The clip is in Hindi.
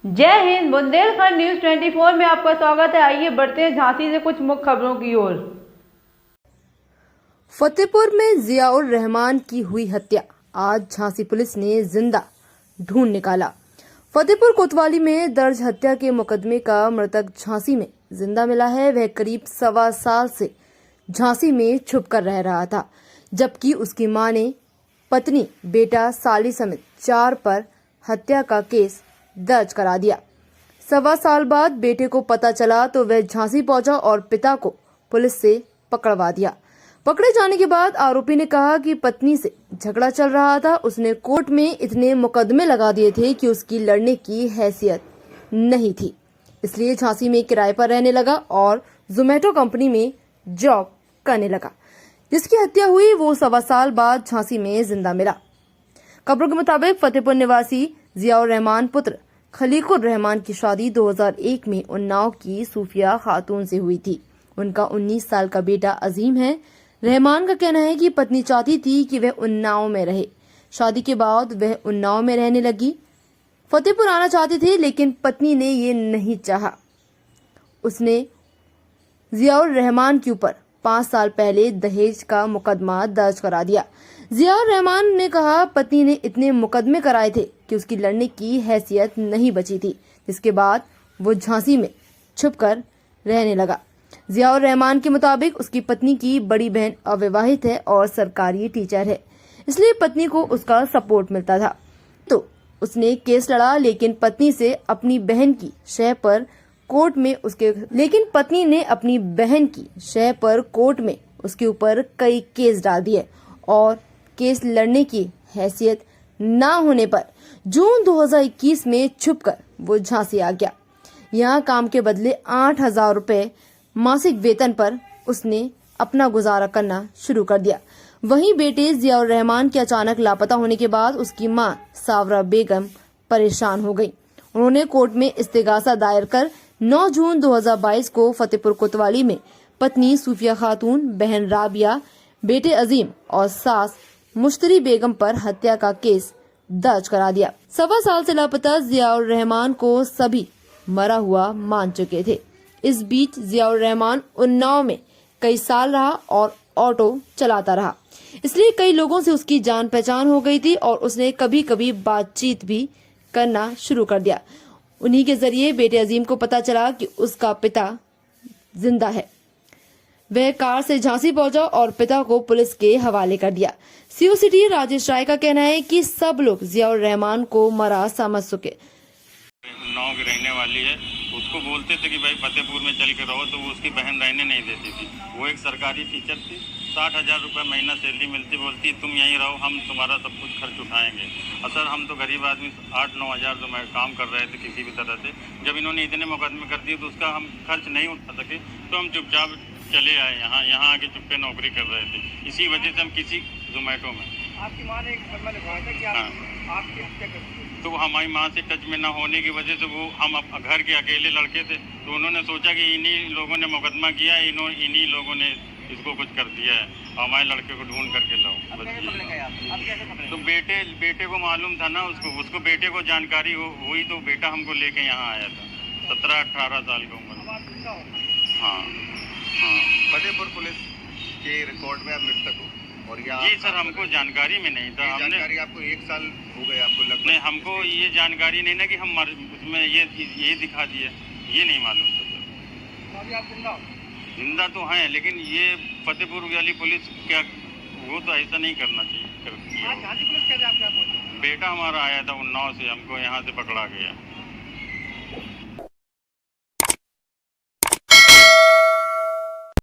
जय हिंद। बुंदेलखंड न्यूज 24 में आपका स्वागत है। आइए बढ़ते हैं झांसी से कुछ मुख्य खबरों की ओर। फतेहपुर में जियाउर रहमान की हुई हत्या, आज झांसी पुलिस ने जिंदा ढूंढ निकाला। फतेहपुर कोतवाली में दर्ज हत्या के मुकदमे का मृतक झांसी में जिंदा मिला है। वह करीब 1.25 साल से झांसी में छुपकर रह रहा था, जबकि उसकी मां ने पत्नी, बेटा, साली समेत 4 पर हत्या का केस दर्ज करा दिया। 1.25 साल बाद बेटे को पता चला तो वह झांसी पहुंचा और पिता को पुलिस से पकड़वा दिया। पकड़े जाने के बाद आरोपी ने कहा कि पत्नी से झगड़ा चल रहा था। उसने कोर्ट में इतने मुकदमे लगा दिए थे कि उसकी लड़ने की हैसियत नहीं थी, इसलिए झांसी में किराए पर रहने लगा और जोमेटो कंपनी में जॉब करने लगा। जिसकी हत्या हुई वो 1.25 साल बाद झांसी में जिंदा मिला। खबरों के मुताबिक फतेहपुर निवासी जियाउर रहमान पुत्र खलीकुर रहमान की शादी 2001 में उन्नाव की सूफिया खातून से हुई थी। उनका 19 साल का बेटा अजीम है। रहमान का कहना है कि पत्नी चाहती थी कि वह उन्नाव में रहे। शादी के बाद वह उन्नाव में रहने लगी। फतेहपुर आना चाहते थे, लेकिन पत्नी ने ये नहीं चाहा। उसने जियाउर रहमान के ऊपर 5 साल पहले दहेज का मुकदमा दर्ज करा दिया। जियाउर रहमान ने कहा पत्नी ने इतने मुकदमे कराए थे कि उसकी लड़ने की हैसियत नहीं बची थी, जिसके बाद वो झांसी में छुपकर रहने लगा। जियाउर रहमान के मुताबिक उसकी पत्नी की बड़ी बहन अविवाहित है और सरकारी टीचर है, इसलिए पत्नी को उसका सपोर्ट मिलता था। तो उसने केस लड़ा, लेकिन पत्नी ने अपनी बहन की शय पर कोर्ट में उसके ऊपर कई केस डाल दिए और केस लड़ने की हैसियत ना होने पर जून 2021 में छुपकर वो झांसी आ गया। यहाँ काम के बदले 8,000 रुपए मासिक वेतन पर उसने अपना गुजारा करना शुरू कर दिया। वहीं बेटे जियाउर रहमान के अचानक लापता होने के बाद उसकी मां सावरा बेगम परेशान हो गई। उन्होंने कोर्ट में इस्तेगासा दायर कर 9 जून 2022 को फतेहपुर कोतवाली में पत्नी सूफिया खातून, बहन राबिया, बेटे अजीम और सास मुश्तरी बेगम पर हत्या का केस दर्ज करा दिया। 1.25 साल से लापता जियाउर रहमान को सभी मरा हुआ मान चुके थे। इस बीच जियाउर रहमान उन्नाव में कई साल रहा और ऑटो चलाता रहा, इसलिए कई लोगों से उसकी जान पहचान हो गई थी और उसने कभी कभी बातचीत भी करना शुरू कर दिया। उन्हीं के जरिए बेटे अजीम को पता चला कि उसका पिता जिंदा है। वह कार से झांसी पहुंचा और पिता को पुलिस के हवाले कर दिया। सीओ सिटी राजेश राय का कहना है कि सब लोग जियाउर रहमान को मरा समझ चुके। उन्नाव की रहने वाली है, उसको बोलते थे कि भाई फतेहपुर में चल के रहो, तो वो उसकी बहन रहने नहीं देती थी। वो एक सरकारी टीचर थी, 60,000 रुपये महीना सैलरी मिलती। बोलती तुम यहीं रहो, हम तुम्हारा सब कुछ खर्च उठाएंगे। और सर हम तो गरीब आदमी 8-9 हज़ार तो मैं काम कर रहे थे किसी भी तरह से। जब इन्होंने इतने मुकदमे कर दिए तो उसका हम खर्च नहीं उठा सके, तो हम चुपचाप चले आए। यहाँ आके चुप्पे नौकरी कर रहे थे। इसी वजह से हम किसी जोमेटो में आपकी माँ ने एक मुकदमा लिखवाया था कि आपकी हत्या कर दी। तो हमारी माँ से टच में न होने की वजह से वो हम घर के अकेले लड़के थे, तो उन्होंने सोचा कि इन्हीं लोगों ने मुकदमा किया है, इन्हीं लोगों ने इसको कुछ कर दिया है, हमारे लड़के को ढूंढ करके लाओ। तो बेटे को मालूम था ना, उसको बेटे को जानकारी हुई तो बेटा हमको लेके यहाँ आया था। 17-18 साल की उम्र। हाँ। फतेहपुर पुलिस के रिकॉर्ड में आप मृतक हो और जी सर, हमको जानकारी में नहीं था। जानकारी आपको 1 साल हो गए आपको लगता? नहीं, हमको ये जानकारी नहीं ना कि हम उसमें ये दिखा दिया, ये नहीं मालूम था सर। अभी आप जिंदा हो? जिंदा तो हैं, लेकिन ये फतेहपुर वाली पुलिस क्या, वो तो ऐसा नहीं करना चाहिए। झांसी पुलिस कैसे आपके यहाँ पहुंची? बेटा हमारा आया था उन्नाव से, हमको यहाँ से पकड़ा गया।